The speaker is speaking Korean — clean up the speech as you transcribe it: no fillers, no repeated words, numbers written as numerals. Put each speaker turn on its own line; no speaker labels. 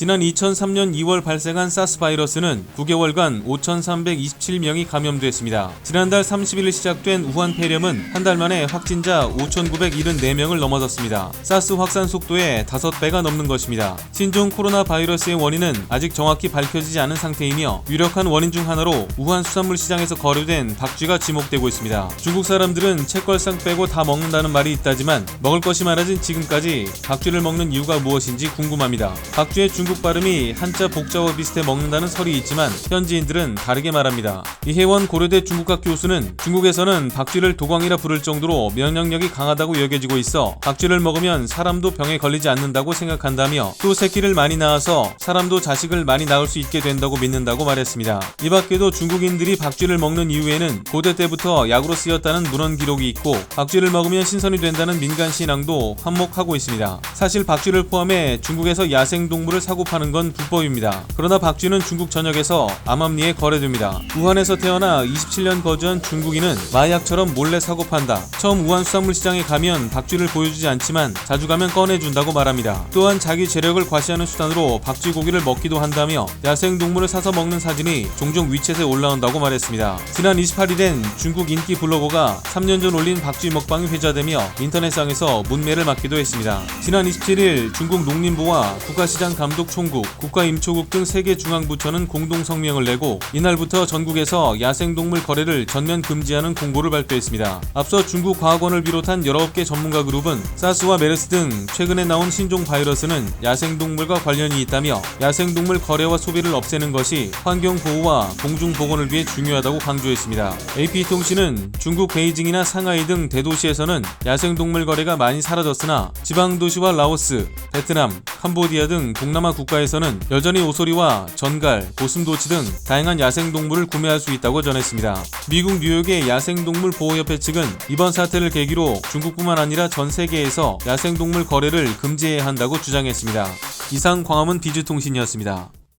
지난 2003년 2월 발생한 사스 바이러스는 9개월간 5,327명이 감염됐습니다. 지난달 30일 시작된 우한 폐렴은 한 달 만에 확진자 5,974명을 넘어섰습니다. 사스 확산 속도의 5배가 넘는 것입니다. 신종 코로나 바이러스의 원인은 아직 정확히 밝혀지지 않은 상태이며 유력한 원인 중 하나로 우한 수산물 시장에서 거래된 박쥐가 지목되고 있습니다. 중국 사람들은 채걸상 빼고 다 먹는다는 말이 있다지만 먹을 것이 많아진 지금까지 박쥐를 먹는 이유가 무엇인지 궁금합니다. 박쥐의 중국 발음이 한자 복자와 비슷해 먹는다는 설이 있지만 현지인들은 다르게 말합니다. 이혜원 고려대 중국학 교수는 중국에서는 박쥐를 도광이라 부를 정도로 면역력이 강하다고 여겨지고 있어 박쥐를 먹으면 사람도 병에 걸리지 않는다고 생각한다며 또 새끼를 많이 낳아서 사람도 자식을 많이 낳을 수 있게 된다고 믿는다고 말했습니다. 이 밖에도 중국인들이 박쥐를 먹는 이유에는 고대 때부터 약으로 쓰였다는 문헌 기록이 있고 박쥐를 먹으면 신선이 된다는 민간 신앙도 한몫하고 있습니다. 사실 박쥐를 포함해 중국에서 야생동물을 사고 파는 건 불법입니다. 그러나 박쥐는 중국 전역에서 암암리에 거래됩니다. 우한에서 태어나 27년 거주한 중국인은 마약처럼 몰래 사고 판다. 처음 우한 수산물 시장에 가면 박쥐를 보여주지 않지만 자주 가면 꺼내준다고 말합니다. 또한 자기 재력을 과시하는 수단으로 박쥐 고기를 먹기도 한다며 야생동물을 사서 먹는 사진이 종종 위챗에 올라온다고 말했습니다. 지난 28일엔 중국 인기 블로거가 3년 전 올린 박쥐 먹방이 회자되며 인터넷상에서 문매를 맞기도 했습니다. 지난 27일 중국 농림부와 국가시장 감독총국, 국가임초국 등 3개 중앙부처는 공동 성명을 내고 이날부터 전국에서 야생동물 거래를 전면 금지하는 공고를 발표했습니다. 앞서 중국 과학원을 비롯한 19개 전문가 그룹은 사스와 메르스 등 최근에 나온 신종 바이러스는 야생동물과 관련이 있다며 야생동물 거래와 소비를 없애는 것이 환경보호와 공중보건을 위해 중요하다고 강조했습니다. AP통신은 중국 베이징이나 상하이 등 대도시에서는 야생동물 거래가 많이 사라졌으나 지방도시와 라오스, 베트남, 캄보디아 등 동남아 국가에서는 여전히 오소리와 전갈, 고슴도치 등 다양한 야생동물을 구매할 수 있다고 전했습니다. 미국 뉴욕의 야생동물 보호협회 측은 이번 사태를 계기로 중국뿐만 아니라 전 세계에서 야생동물 거래를 금지해야 한다고 주장했습니다. 이상 광화문 비즈통신이었습니다.